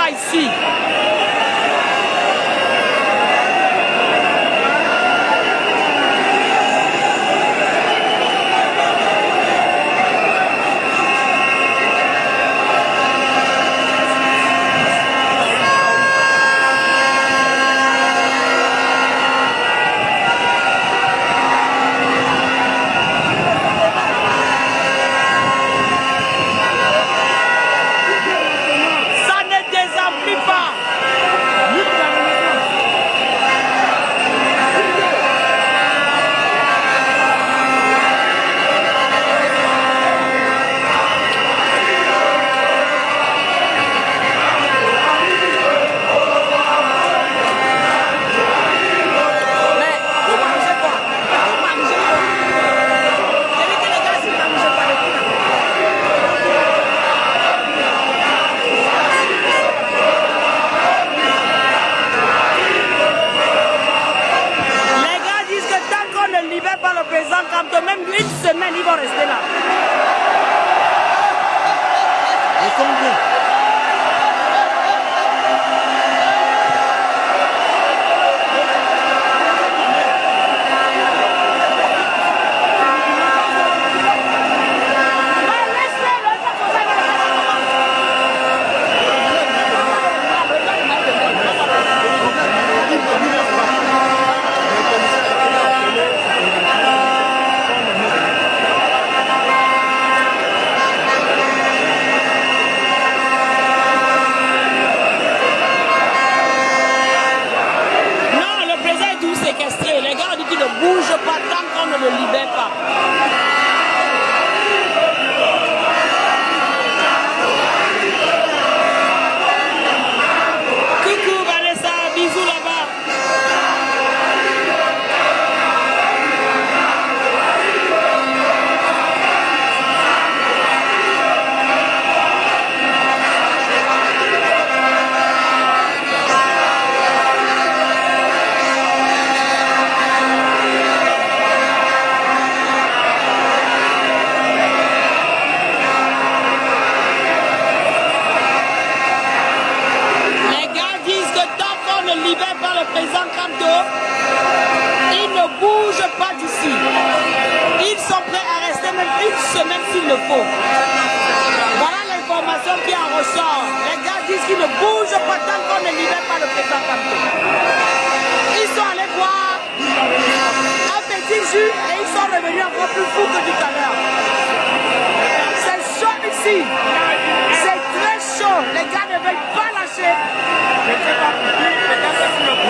pas ici. Même une semaine, ils vont rester là.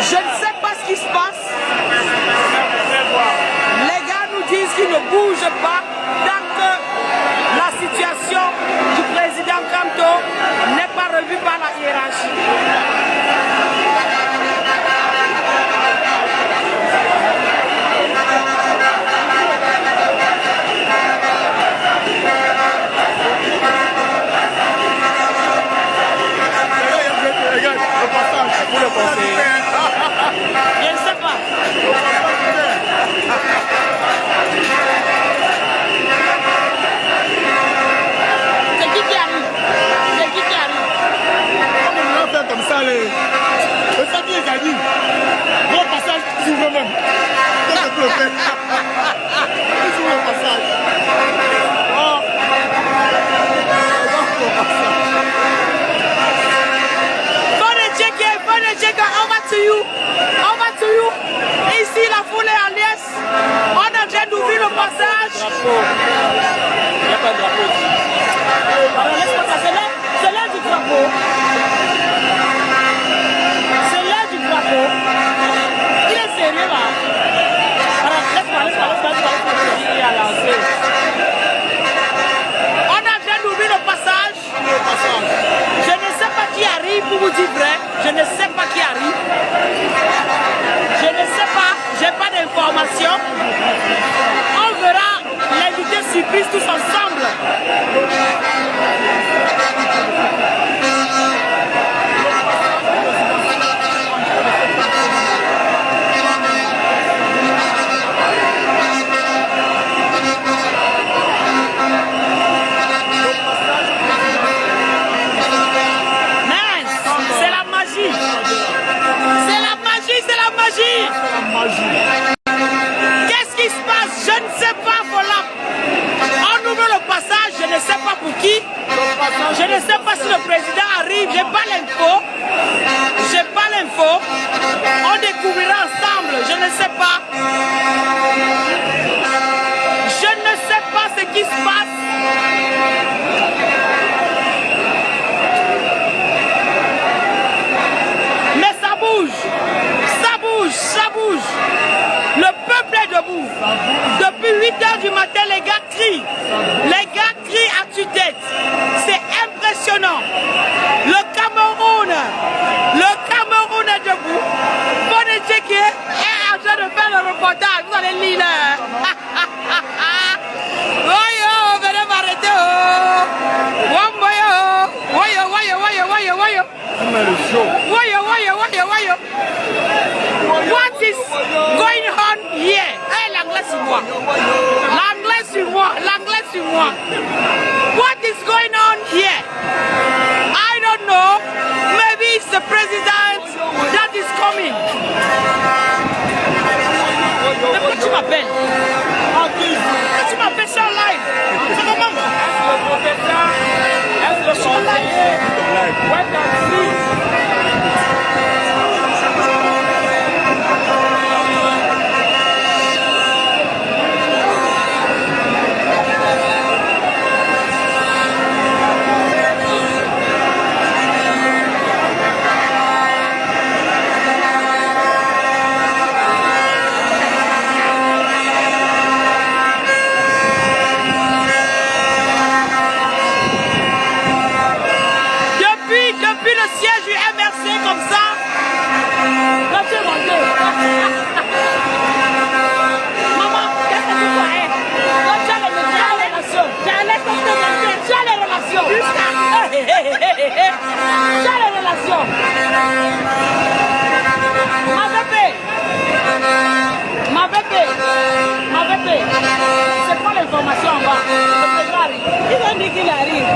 Je ne sais pas ce qui se passe. Les gars nous disent qu'ils ne bougent pas tant que la situation du président Kamto n'est pas revue par la hiérarchie. le président arrive, j'ai pas l'info. J'ai pas l'info. On découvrira ensemble, je ne sais pas. Je ne sais pas ce qui se passe. Mais ça bouge. Ça bouge, ça bouge. Le peuple est debout. Depuis 8 h du matin, les gars crient. Les gars crient à tue-tête. C'est impressionnant. Le Cameroun est debout. Bonne Tchéké est en train de faire le reportage. Vous allez lire là. Voyons, venez m'arrêter. Voyons. What is going on here? Hey, l'anglais sur moi. L'anglais sur moi. L'anglais sur moi. What is going on here? I don't know. Maybe it's the president that is coming. Mais pourquoi tu m'appelles? Pourquoi tu m'appelles sur live? C'est comment? Est-ce le conseiller? Ouais, taxi. Depuis le siège du MRC comme ça, là tu es monté. Maman, qu'est-ce que tu croyais? Tu as les relations. Tu as les relations. Tu as les relations. Ma bébé. C'est quoi l'information en bas? Le président arrive. Ils ont dit qu'il arrive.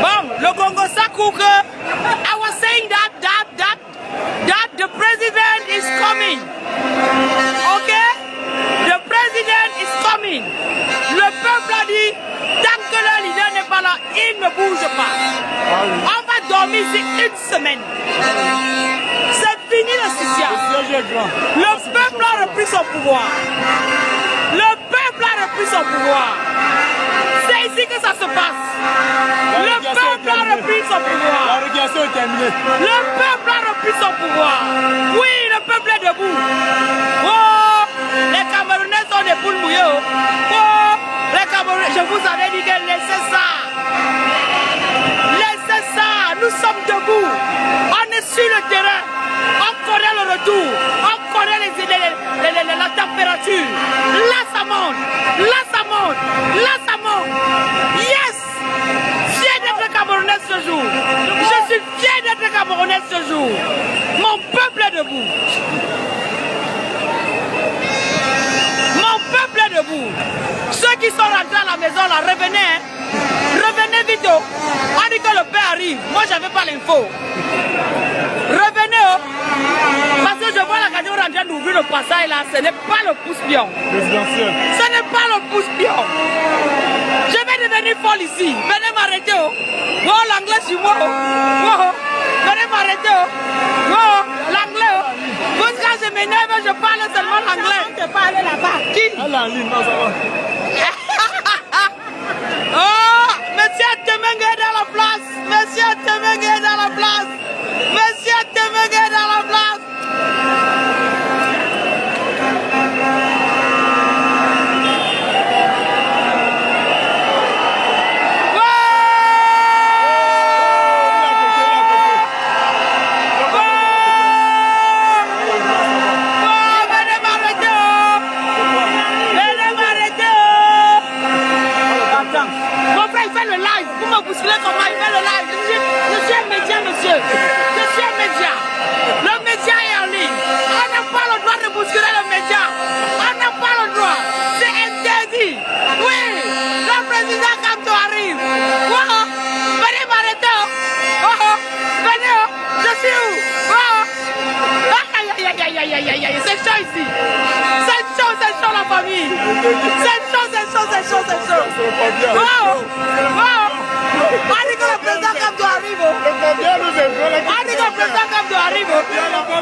Bon, le Congo Sakouk, I was saying that the president is coming. Okay? The president is coming. Le peuple a dit, tant que le leader n'est pas là, il ne bouge pas. On va dormir ici une semaine. C'est fini le social. Le peuple a repris son pouvoir. Le peuple a repris son pouvoir. C'est ici que ça se passe. Le peuple a repris son pouvoir. La régulation est terminée. Le peuple a repris son pouvoir. Oui, le peuple est debout. Oh, les Camerounais sont des poules mouillées. Oh, les Camerounais, je vous avais dit de laisser ça. Laissez ça. Nous sommes debout. On est sur le terrain. On connaît le retour. On connaît la température. Là, ça monte. Là, ça monte. Là, ça monte. Yes! Fier d'être Camerounais ce jour. Je suis fier d'être Camerounais ce jour. Mon peuple est debout. Mon peuple est debout. Ceux qui sont rentrés à la maison, là, revenez. Hein. Revenez vite. Oh. On dit que le père arrive. Moi, j'avais pas l'info. Revenez. Oh. Parce que je vois la radio en train d'ouvrir le passage là. Ce n'est pas le pouce-pion. Ce n'est pas le pouce-pion. Je vais devenir folle ici. Venez m'arrêter. Oh, oh l'anglais sur moi. Oh. Oh. Venez m'arrêter. Oh. Oh. L'anglais. Oh. Parce que quand je m'énerve, je parle seulement l'anglais. Tu parles là-bas. Qui? Elle est en ligne, non, ça va. Oh, monsieur Temengue est dans la place. Monsieur Temengue est dans la place. Monsieur Temengue est dans la place. Comment il fait le live? Je suis un média, monsieur. Je suis un média. Le média est en ligne. On n'a pas le droit de bousculer le média. On n'a pas le droit. C'est interdit. Oui. Le président Kamto arrive. Oh, venez m'arrêter. Oh, venez. Je suis où? Oh. Aïe. C'est chaud ici. C'est chaud la famille. C'est chaud. Oh. On dit que le président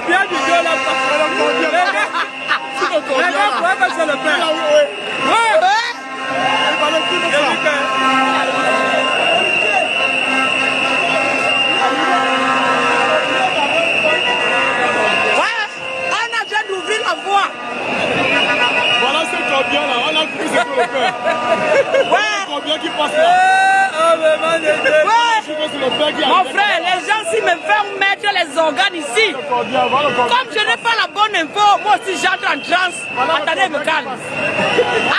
combien du dos là? Les gars, pourquoi que c'est le père? Ouais! Il va le film ça. Ouais, on a déjà d'ouvrir la voie. Voilà ce combien là, on a compris c'est pour le père. Ouais. Combien qui passe là? Ouais. Mon frère, les gens s'ils me font mettre les organes ici, comme je n'ai pas la bonne info, moi aussi j'entre en transe. Attendez, je me calme.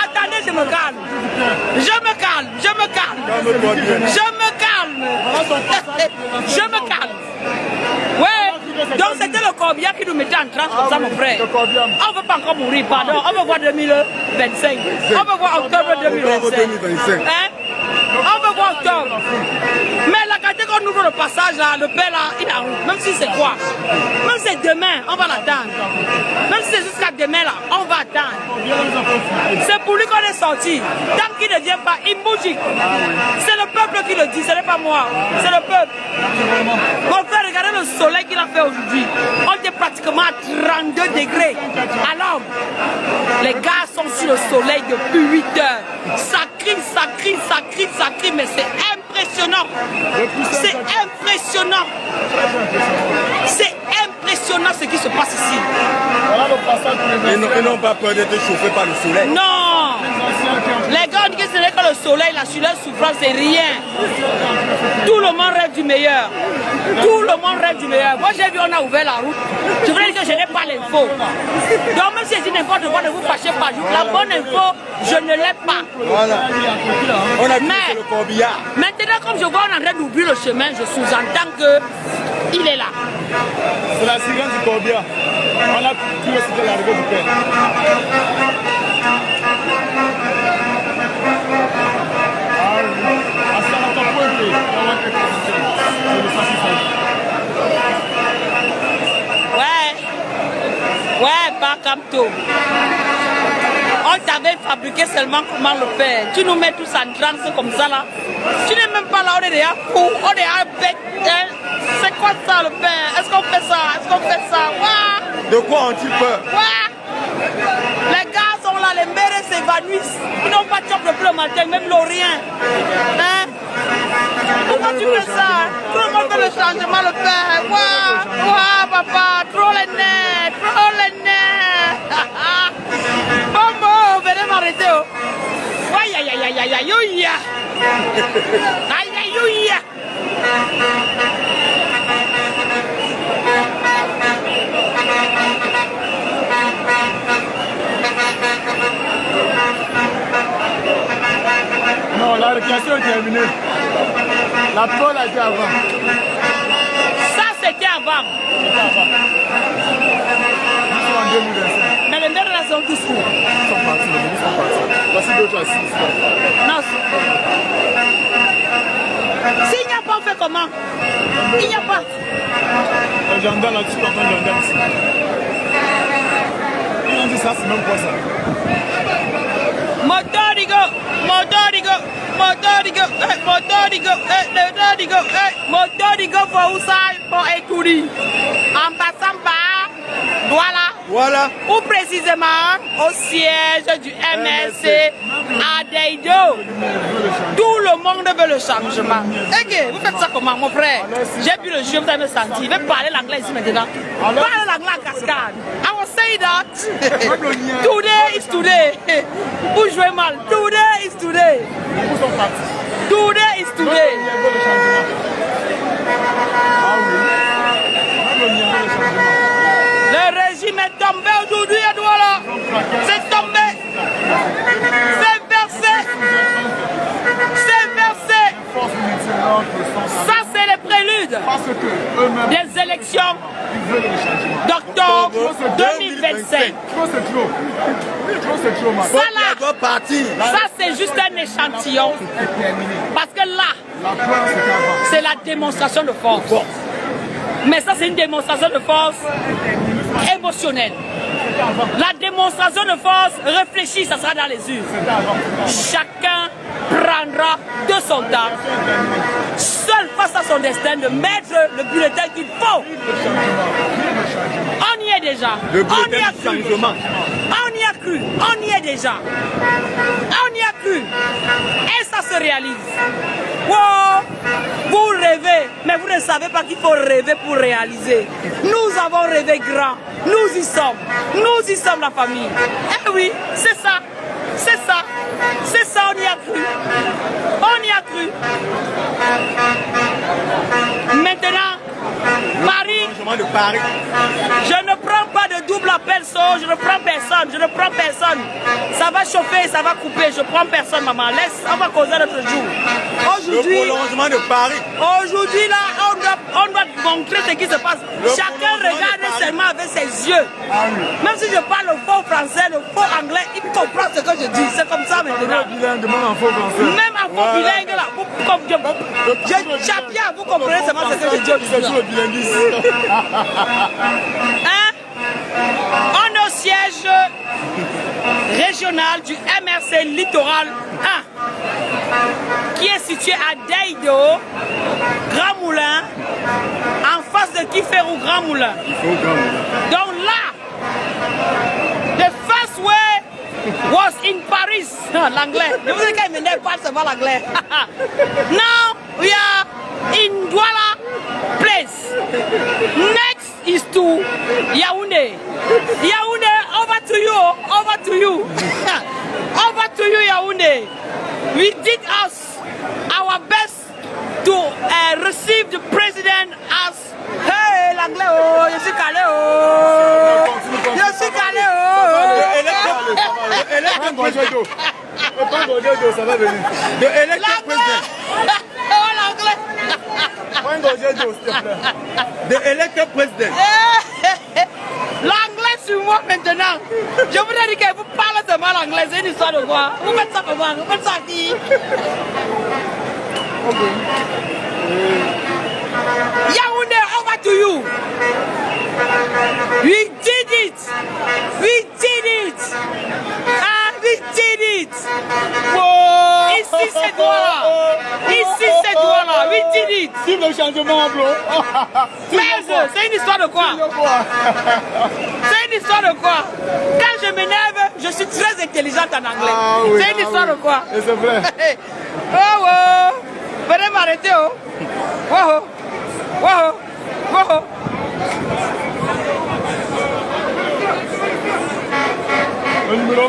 Attendez, je me calme. Je me calme, je me calme. Je me calme. Je me calme. Ouais. Donc c'était le combien qui nous mettait en transe comme ça, mon frère. On ne veut pas encore mourir, pardon. On veut voir 2025. On veut voir octobre 2025. Hein? On veut voir octobre. Mais la qualité qu'on ouvre le passage là, le père là, il est en route. Même si c'est quoi? Même si c'est demain, on va l'attendre. Même si c'est jusqu'à demain là, on va attendre. C'est pour lui qu'on est sorti. Tant qu'il ne vient pas, il bouge. C'est le peuple qui le dit, ce n'est pas moi. C'est le peuple. Mon frère, regardez le soleil qu'il a fait aujourd'hui. On était pratiquement à 32 degrés à l'ombre. Les gars sont sur le soleil depuis 8 heures. Ça crie, ça crie, ça crie, ça crie, mais c'est impressionnant. C'est impressionnant. C'est impressionnant ce qui se passe ici. Ils n'ont pas peur d'être chauffés par le soleil. Non. Les gars disent que ce n'est que le soleil, la chaleur, la souffrance, c'est rien. Tout le monde rêve du meilleur. Tout le monde rêve du meilleur. Moi j'ai vu, on a ouvert la route. Je voulais dire que je n'ai pas l'info. Donc même si je dis n'importe quoi, ne vous fâchez pas. La bonne info, je ne l'ai pas. Voilà. On a vu Mais le corbillard. maintenant, comme je vois on est en train d'ouvrir le chemin, je sous-entends qu'il est là. C'est la sirène du corbillard. On a pu le citer l'arrivée du père. Ouais, pas comme tout. On t'avait fabriqué seulement comment le faire. Tu nous mets tous en transe comme ça là. Tu n'es même pas là, on est déjà fou, on est déjà bête. Hein? C'est quoi ça le père? Est-ce qu'on fait ça? Est-ce qu'on fait ça? Ouais. De quoi ont-ils peur? Ouais. Les gars sont là, les mères s'évanouissent. Ils n'ont pas de job depuis le matin, même l'Orient. Hein? Pourquoi tu fais ça? Tout le monde fait le changement, le père. Waouh, waouh, papa, trop les nerfs, trop les nerfs. Bobo, venez m'arrêter. Oh. Aïe, aïe, aïe, aïe, aïe, aïe, aïe. Aïe, aïe, aïe. Non, la récréation est terminée. La pole a été avant. Ça, c'était avant. Nous sommes en 2025. Mais les mères là sont tous fous. Ils sont partis, les ministres sont partis. Voici d'autres assis. Non. S'il n'y a pas, on fait comment? Il n'y a pas. Les gendarmes là-dessus, comme un gendarme ici. Ils ont dit ça, c'est même pas ça. Motorigo, motorigo, motorigo, motorigo, motorigo, motorigo for outside for Ekuri. En passant par Douala. Voilà. Ou précisément au siège du MLC à Deido. Tout le monde veut le changement. Et vous faites ça comment, mon frère? J'ai vu le jeu, vous avez senti. Je vais parler l'anglais ici maintenant. Parlez l'anglais en cascade. I will say that. Today is today. Vous jouez mal. Today is today. Today is today. Le régime est tombé aujourd'hui à Douala. C'est tombé. C'est versé. C'est versé. Ça, c'est le prélude des élections d'octobre 2025. Ça, là, ça, c'est juste un échantillon. Parce que là, c'est la démonstration de force. Mais ça, c'est une démonstration de force émotionnelle. La démonstration démonstration de force réfléchie, ça sera dans les urnes. Chacun prendra de son temps, seul face à son destin, de mettre le bulletin qu'il faut. On y est déjà. On y a cru. On y a cru. On y est déjà. On y a cru. Et ça se réalise. Wow. Vous rêvez, mais vous ne savez pas qu'il faut rêver pour réaliser. Nous avons rêvé grand. Nous y sommes. Nous y sommes la famille. Eh oui, c'est ça. C'est ça. C'est ça, on y a cru. On y a cru. Maintenant, Paris, je ne prends pas de double appel, je ne prends personne, je ne prends personne. Ça va chauffer, ça va couper, je prends personne, maman. Laisse, on va causer notre jour. Aujourd'hui, le prolongement de Paris. Aujourd'hui, là, on doit montrer ce qui se passe. Chacun regarde seulement avec ses yeux. Même si je parle le faux français, le faux anglais, il comprend ce que je dis. C'est comme ça maintenant. Même en faux bilingue, là, je chapia, vous comprenez seulement ce que je dis aujourd'hui. Hein? On est au siège régional du MRC Littoral 1 qui est situé à Daido, Grand Moulin, en face de Kiferou Grand Moulin. Donc là, the first way was in Paris. L'anglais. Je vous ai dit qu'il m'énerve pas seulement l'anglais. Now we are in Douala place. Next is to Yaoundé. Yaoundé, over to you. Over to you. Over to you, Yaoundé. We did our best to receive the president as hey l'anglais oh, je suis calé oh. Je suis calé oh. Ça va venir. De électeur président. Oh l'anglais. De électeur président. L'anglais sur moi maintenant. Je voudrais dire que vous parlez seulement l'anglais, c'est une histoire de quoi. Vous faites ça comment? Vous faites ça qui? Okay. Yaoundé, over to you. We did it. We did it. Ah, we did it. Wow. Ici c'est toi. Ici c'est toi là. We did it. Si le changement, bro. Merde, c'est une histoire de quoi? C'est une histoire de quoi? Quand je m'énerve, je suis très intelligente en anglais. Ah, oui, c'est une histoire de quoi? Et c'est vrai. Oh, oh. Venez m'arrêter, oh. Wow. Wow. Wow. Le numéro?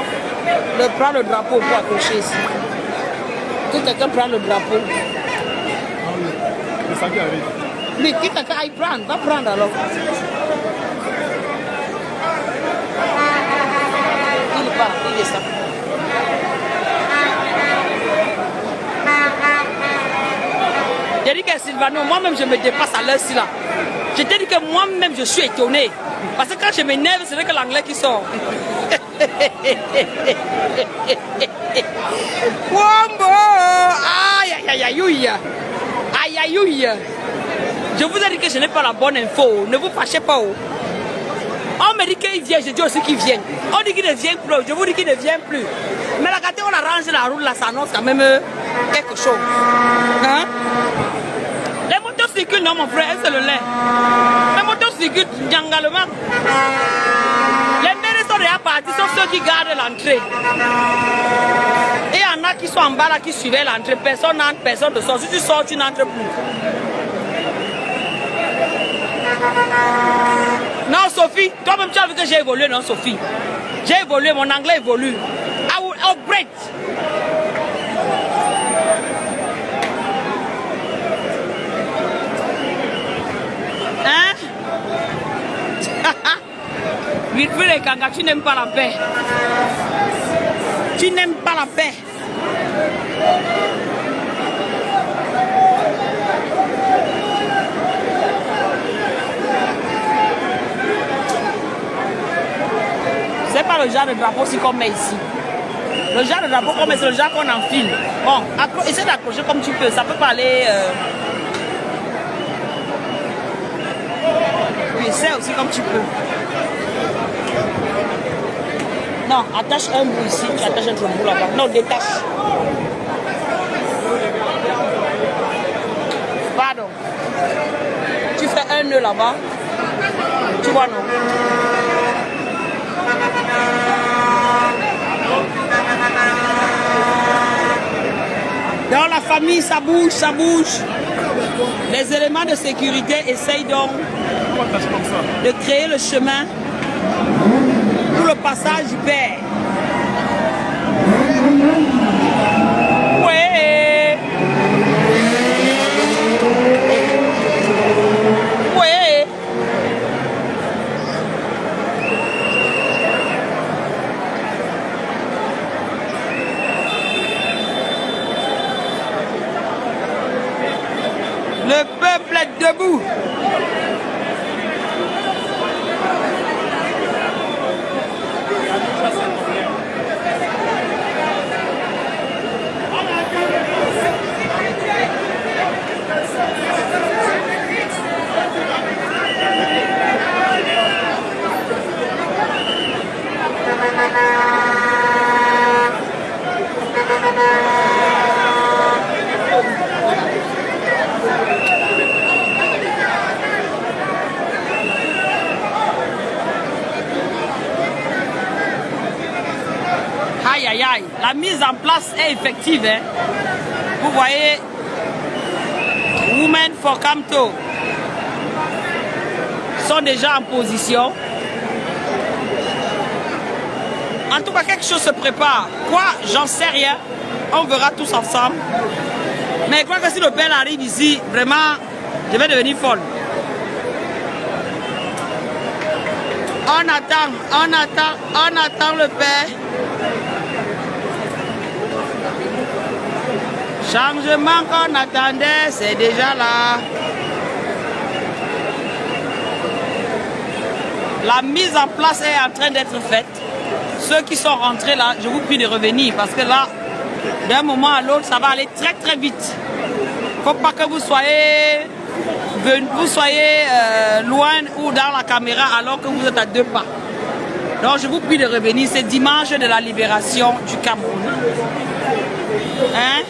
Prends le drapeau pour accrocher ici. Que quelqu'un prend le drapeau. Ah oui. Le sac arrive. Mais qui quelqu'un aille prendre? Va prendre alors. Il part, il est ça. J'ai dit que Sylvano, moi-même je me dépasse à l'heure-ci là. Je t'ai dit que moi-même je suis étonné. Parce que quand je m'énerve, c'est que l'anglais qui sort. Wombo! Aïe aïe aïe aïe. Aïe aïe aïe. Je vous ai dit que je n'ai pas la bonne info. Ne vous fâchez pas. On me dit qu'il vient, je dis aussi qu'il vient. On dit qu'il ne vient plus, je vous dis qu'il ne vient plus. Mais la gâteau, on arrange la route là, ça annonce quand même quelque chose. Hein? Les motos circulent, non mon frère, c'est le lait. Les motos circulent djangalement. Les mères sont déjà partis, sauf ceux qui gardent l'entrée. Et il y en a qui sont en bas là, qui suivaient l'entrée. Personne n'entre, personne ne sort. Si tu sors, tu n'entres plus. Non, Sophie, toi-même tu as vu que j'ai évolué, non, Sophie? J'ai évolué, mon anglais évolue. I will upgrade. Hein? Wilfried et Kanga, tu n'aimes pas la paix. Tu n'aimes pas la paix. C'est pas le genre de drapeau aussi qu'on met ici. Le genre de drapeau qu'on met, c'est le genre qu'on enfile. Bon, essaie d'accrocher comme tu peux. Ça peut pas aller. Oui, essaie aussi comme tu peux. Non, attache un bout ici, tu attaches un autre bout là-bas. Non, détache. Pardon. Tu fais un nœud là-bas. Tu vois, non? Dans la famille, ça bouge, ça bouge. Les éléments de sécurité essayent donc de créer le chemin pour le passage du père. Ouais. Ouais. Le peuple est debout. Aïe, aïe, aïe. La mise en place est effective. Hein. Vous voyez, Women for Kamto sont déjà en position. En tout cas, quelque chose se prépare. Quoi? J'en sais rien. On verra tous ensemble. Mais je crois que si le père arrive ici, vraiment, je vais devenir folle. On attend le père. Changement qu'on attendait, c'est déjà là. La mise en place est en train d'être faite. Ceux qui sont rentrés là, je vous prie de revenir parce que là, d'un moment à l'autre, ça va aller très très vite. Il ne faut pas que vous soyez loin ou dans la caméra alors que vous êtes à 2 pas. Donc je vous prie de revenir. C'est dimanche de la libération du Cameroun. Hein?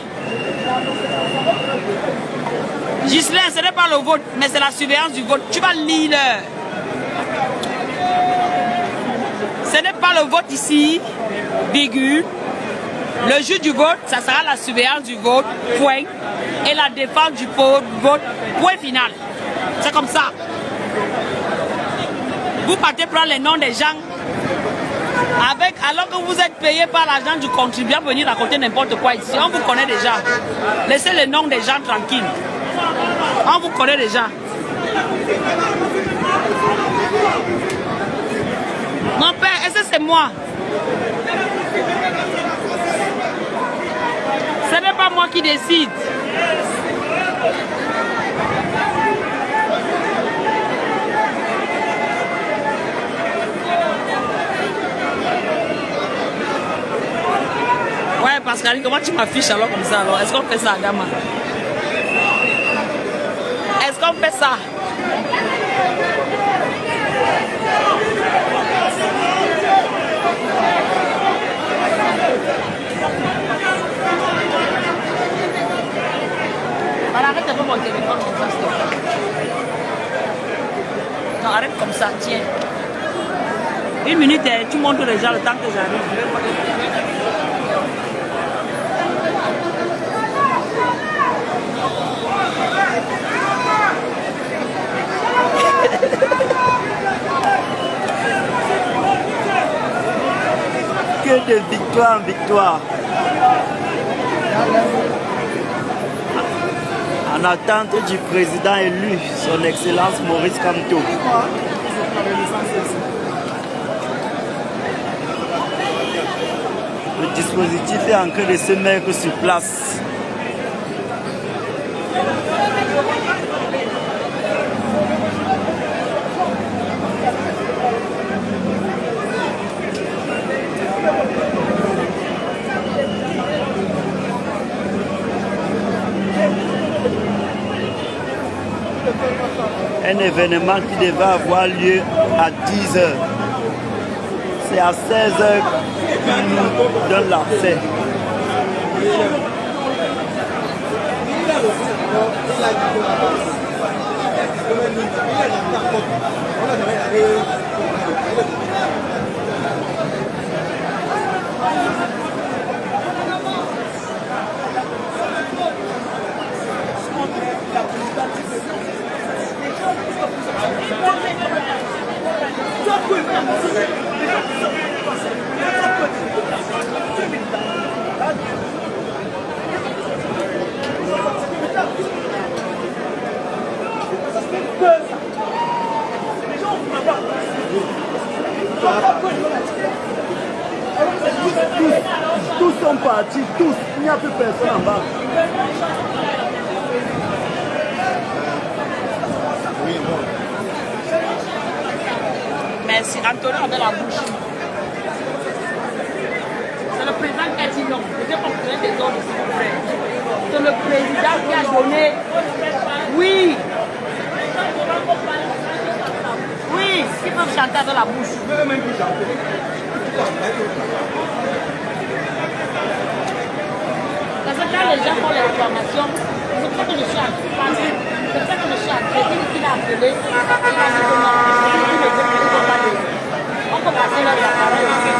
Ghislain, ce n'est pas le vote, mais c'est la surveillance du vote. Tu vas lire l'heure. Ce n'est pas le vote ici, virgule. Le jour du vote, ça sera la surveillance du vote, point. Et la défense du vote, point final. C'est comme ça. Vous partez prendre les noms des gens. Alors que vous êtes payé par l'argent du contribuable, venir raconter n'importe quoi ici. On vous connaît déjà. Laissez les noms des gens tranquilles. On vous connaît déjà. Mon père, est-ce que c'est moi? Ce n'est pas moi qui décide. Ouais, Pascaline, comment tu m'affiches alors comme ça alors? Est-ce qu'on fait ça, Gama? Est-ce qu'on fait ça? Voilà, arrête un peu mon téléphone comme ça, s'il te plaît. Non, arrête comme ça, tiens. 1 minute, tu montres déjà le temps que j'arrive. Que de victoire en victoire. En attente du président élu, son Excellence Maurice Kamto. Le dispositif est en train de se mettre sur place. Un événement qui devait avoir lieu à 10 h c'est à 16h qu'ils nous donnent l'accès. Tous sont partis, tous. Il n'y a plus personne en bas. Merci. Antonio avait la bouche. C'est le président qui a dit non. Je vais comprendre des ordres, s'il vous plaît. C'est le président qui a donné. Oui. Oui, ils peuvent chanter avec la bouche. Parce que quand les gens font les réclamations, c'est pour ça que je suis entrée. C'est pour ça que je suis entrée. Il a appelé. Il a dit que non. On peut passer leurs appareils aussi.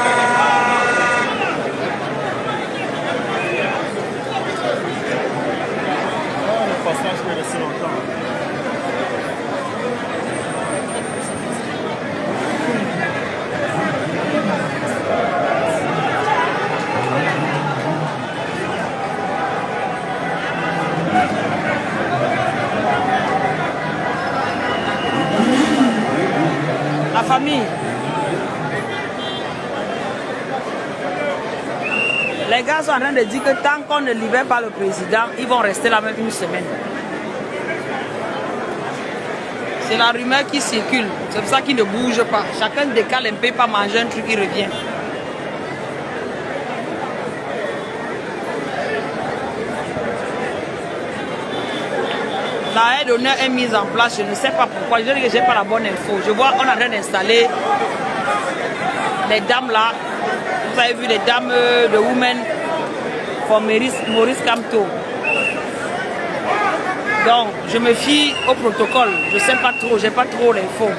Le passage peut rester longtemps. La famille. Les gars sont en train de dire que tant qu'on ne libère pas le président, ils vont rester là même une semaine. C'est la rumeur qui circule. C'est pour ça qu'ils ne bougent pas. Chacun décale un peu, pas manger un truc, il revient. La aide d'honneur est mise en place, je ne sais pas pourquoi. Je dis que je n'ai pas la bonne info. Je vois, on est en train d'installer les dames là. Vous avez vu les dames de Women for Maurice Kamto. Donc, je me fie au protocole. Je ne sais pas trop, je n'ai pas trop l'info.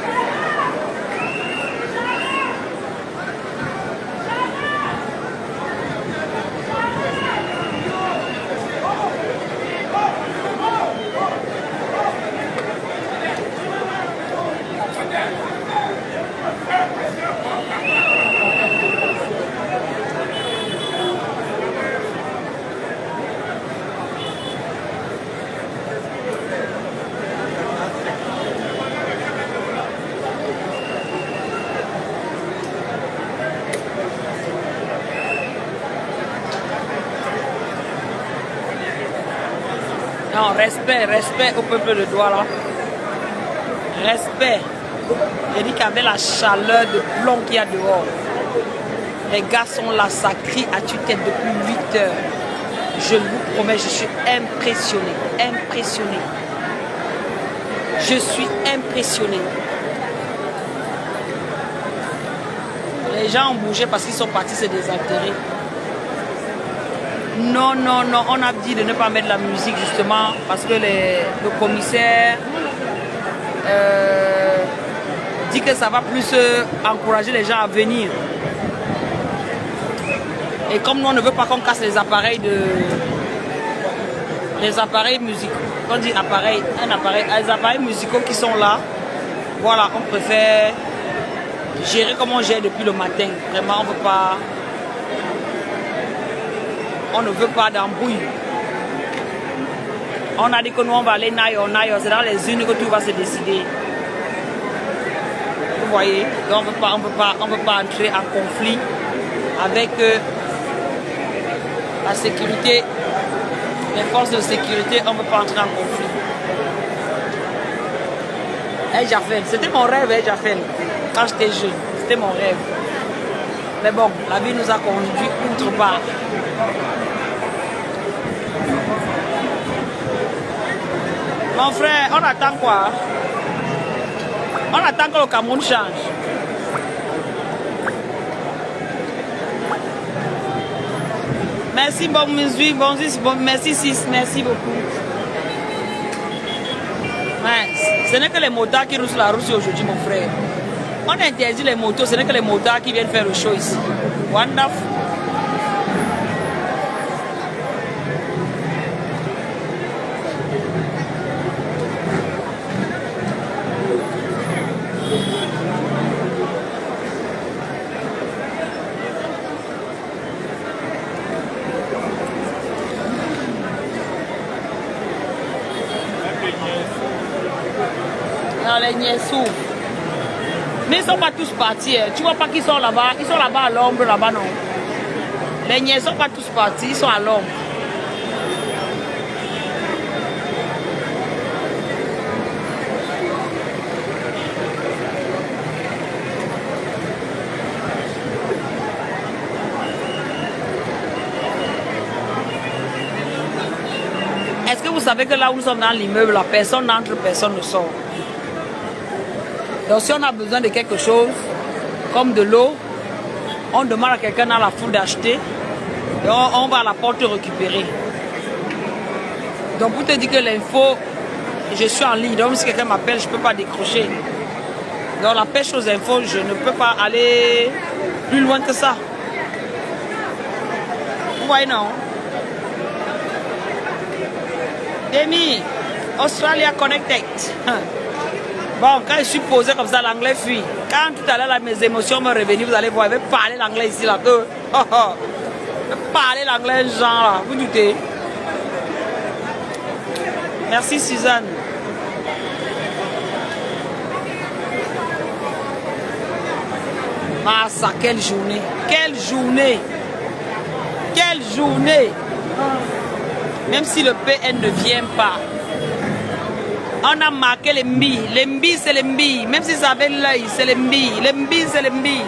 Non, respect au peuple de Douala. Respect. J'ai dit qu'avec la chaleur de plomb qu'il y a dehors, les gars sont là, ça crie à tue-tête depuis 8 heures. Je vous promets, je suis impressionné. Impressionné. Je suis impressionné. Les gens ont bougé parce qu'ils sont partis se désaltérer. Non, non, non, on a dit de ne pas mettre la musique justement parce que le commissaire dit que ça va plus encourager les gens à venir. Et comme nous on ne veut pas qu'on casse les appareils musicaux, on dit les appareils musicaux qui sont là, voilà, on préfère gérer comme on gère depuis le matin. Vraiment, on veut pas. On ne veut pas d'embrouille. On a dit que nous on va aller naïo. C'est dans les unes que tout va se décider. Vous voyez, donc on ne peut pas entrer en conflit avec la sécurité, les forces de sécurité. On ne peut pas entrer en conflit. Jafel, c'était mon rêve, Jafel, quand j'étais jeune. C'était mon rêve. Mais bon, la vie nous a conduit outre part. Mon frère, on attend quoi? On attend que le Cameroun change. Merci, bon musique, bon, merci, 6, merci beaucoup. Ouais, ce n'est que les motards qui roulent sur la route aujourd'hui, mon frère. On interdit les motos, ce n'est que les motards qui viennent faire le show ici. Wonderful. Les niaisous. Mais ils ne sont pas tous partis. Tu vois pas qu'ils sont là-bas. Ils sont là-bas à l'ombre, là-bas non. Les niais ne sont pas tous partis. Ils sont à l'ombre. Est-ce que vous savez que là où nous sommes dans l'immeuble, la personne n'entre, personne ne sort. Donc si on a besoin de quelque chose, comme de l'eau, on demande à quelqu'un dans la foule d'acheter et on va à la porte récupérer. Donc pour te dire que l'info, je suis en ligne, donc si quelqu'un m'appelle, je ne peux pas décrocher. Donc la pêche aux infos, je ne peux pas aller plus loin que ça. Vous voyez non? Demi, Australia Connected. Bon, quand je suis posé comme ça, l'anglais fuit. Quand tout à l'heure, mes émotions me revenaient, vous allez voir, je vais parler l'anglais ici, là. Je vais parler l'anglais, genre, là. Vous doutez? Merci, Suzanne. Ah, ça, quelle journée! Quelle journée! Quelle journée! Même si le PN ne vient pas. On a marqué les mbi. Les mbi, c'est les mbi. Même si ça avait l'œil, c'est les mbi. Les mbi, c'est les mbi.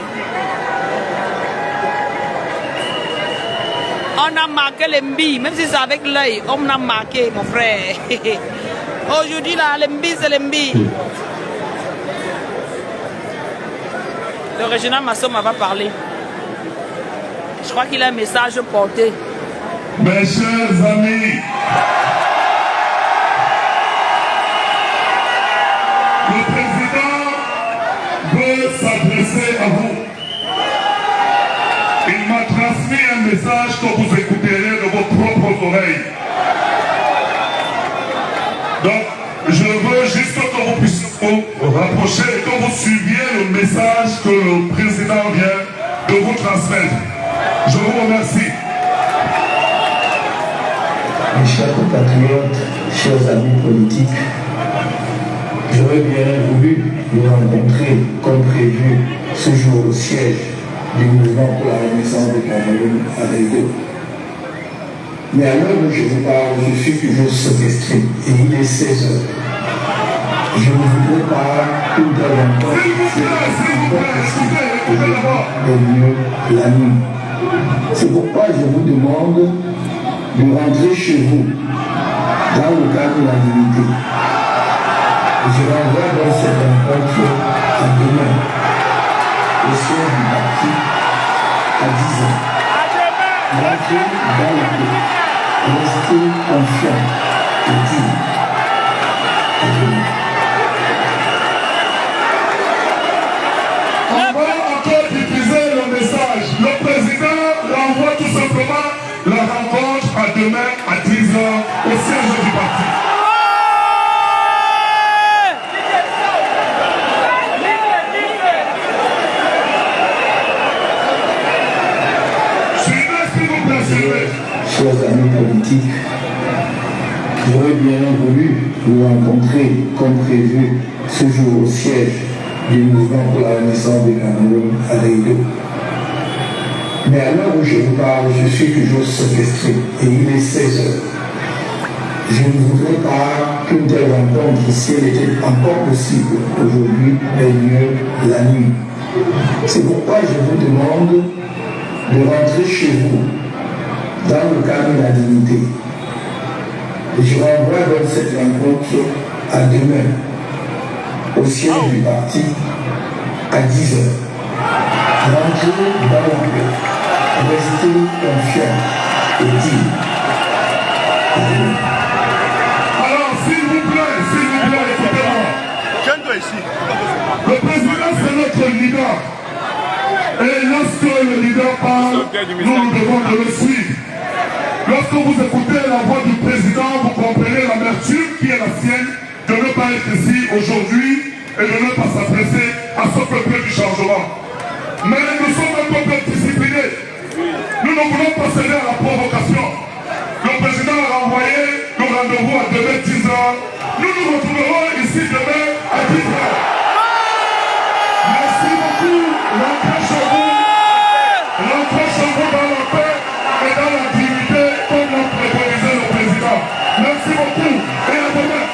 On a marqué les mbi. Même si c'est avec l'œil, on a marqué, mon frère. Aujourd'hui, là, les mbi, c'est les mbi. Le régional Masson m'a parlé. Je crois qu'il a un message porté. Mes chers amis, le président veut s'adresser à vous. Il m'a transmis un message que vous écouterez de vos propres oreilles. Donc, je veux juste que vous puissiez vous rapprocher et que vous suiviez le message que le président vient de vous transmettre. Je vous remercie. Mes chers compatriotes, chers amis politiques, j'aurais bien voulu vous rencontrer comme prévu ce jour au siège du mouvement pour la renaissance du Cameroun à Rideau. Mais à l'heure où je vous parle, je suis toujours séquestré et il est 16 heures. Je ne voudrais pas une telle rencontre la nuit. C'est pourquoi je vous demande de rentrer chez vous dans le cadre de la dignité. Je renvoie dans cette rencontre à demain, au siège du parti, à 10 ans. Rentrez dans la paix, restez confiants et dignes. À demain. On va encore diffuser le message. Le président renvoie tout simplement la rencontre à demain à 10 h au siège du parti. Chers amis politiques, j'aurais bien voulu vous rencontrer comme prévu ce jour au siège du mouvement pour la renaissance du Cameroun à Rideau. Mais à l'heure où je vous parle, je suis toujours séquestré et il est 16 heures. Je ne voudrais pas qu'une telle rencontre, si elle était encore possible aujourd'hui, ait lieu la nuit. C'est pourquoi je vous demande de rentrer chez vous dans le cadre de la dignité. Et je renvoie donc cette rencontre à demain, au siège du parti, à 10 h. Rentrez dans la paix, restez confiants et digne. Alors, s'il vous plaît, écoutez-moi. Le président, c'est notre leader. Et lorsque le leader parle, nous devons de le suivre. Lorsque vous écoutez la voix du président, vous comprenez l'amertume qui est la sienne de ne pas être ici aujourd'hui et de ne pas s'adresser à ce peuple du changement. Mais nous sommes un peuple discipliné. Nous ne voulons pas céder à la provocation. Le président a renvoyé le rendez-vous à demain 10h. Nous nous retrouverons ici demain à 10h. Merci beaucoup. Rentrez chez vous dans la paix et dans la dignité comme l'a préconisé le président. Merci beaucoup et à demain.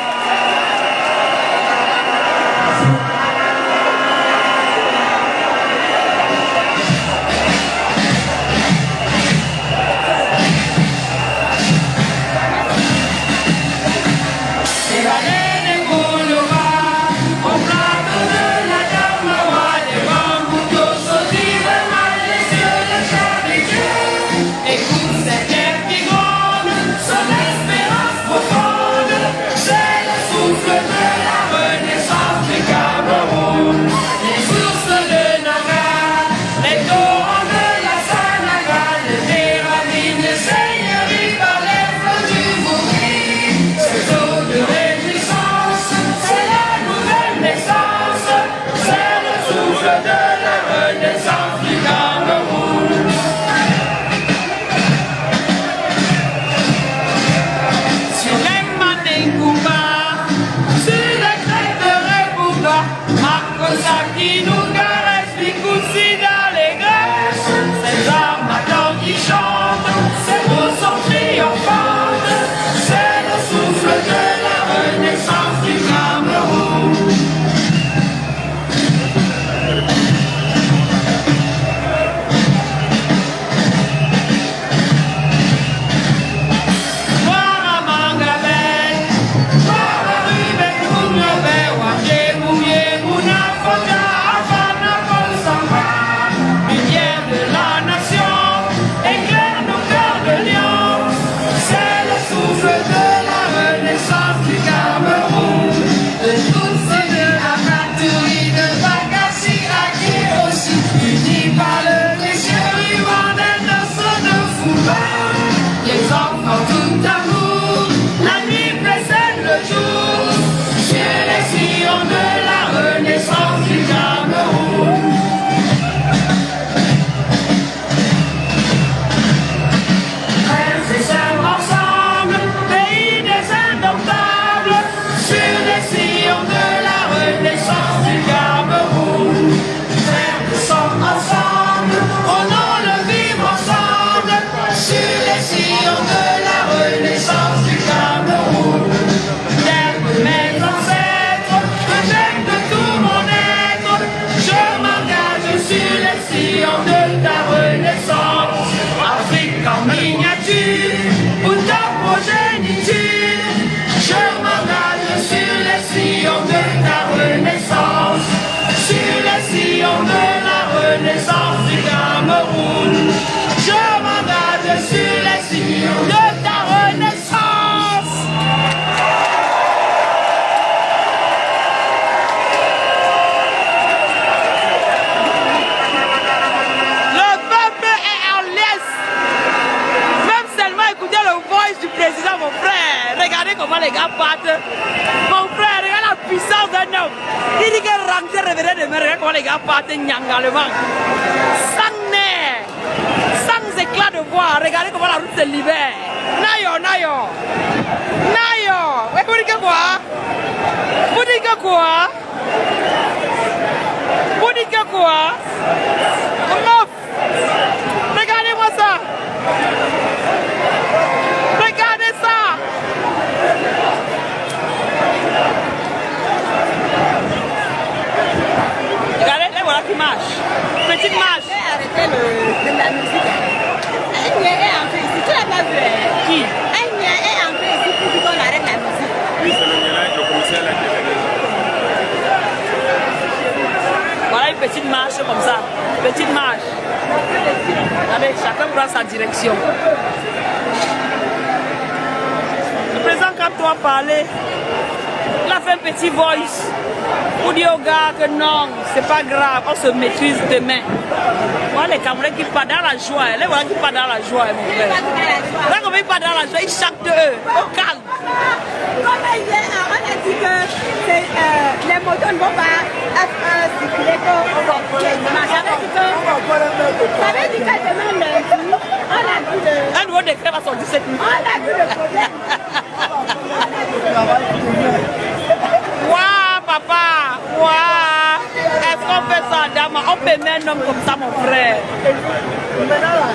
Les gars battent. Mon frère, regarde la puissance d'un homme. Il dit que rentrer révérend de me regarde comment les gars battent nyangalement. Sans nerf, sans éclat de voix. Regardez comment la route se libère. Nayo, nayo. Nayo. Vous dites que quoi? Vous dites que quoi? Vous dites que quoi? Regardez-moi ça. Regardez ça. Regardez, là voilà qui marche. Petite marche. Arrêtez la musique. Anya est entré ici. Tu l'as pas vu? Qui? Anya est entré ici pour qu'on arrête la musique. Oui, c'est le commissaire là qui est venu. Voilà une petite marche comme ça. Petite marche. Allez, chacun prend sa direction. quand toi parler, il a fait un petit voice pour dire aux gars que non, c'est pas grave, on se maîtrise demain. Moi, les Camerounais qui partent dans la joie, les voilà qui partent dans la joie, mon frère. Là, comme ils partent dans la joie, ils chantent de eux, au calme. Comme hier, on a dit que les motos ne vont pas circuler aujourd'hui. Ça veut dire que demain lundi, on a vu le... Un nouveau décret va sortir cette nuit. On a vu le problème. Waouh, papa, waouh. Est-ce qu'on fait ça, dame? On peut mettre un homme comme ça, mon frère.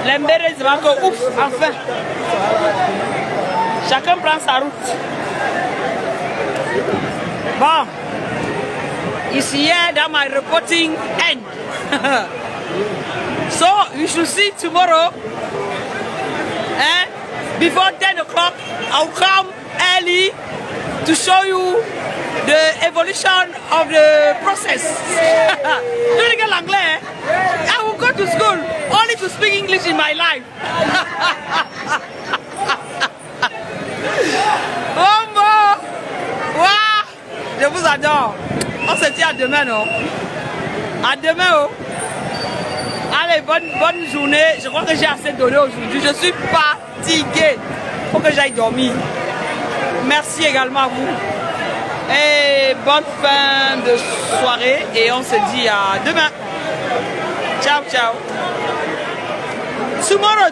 Les mères, c'est que ouf, enfin. Chacun prend sa route. Bon. Ici, dans my reporting end. So, you should see tomorrow. Before 10 o'clock, I'll come early to show you the evolution of the process. Do you get l'anglais? I will go to school only to speak English in my life. Bombo! Wow! Je vous adore. On se dit à demain, non? À demain, oh. Allez, bonne journée. Je crois que j'ai assez donné aujourd'hui. Je suis fatiguée. Il faut que j'aille dormir. Merci également à vous. Et bonne fin de soirée. Et on se dit à demain. Ciao, ciao. Tomorrow.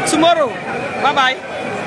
Tomorrow. Bye bye.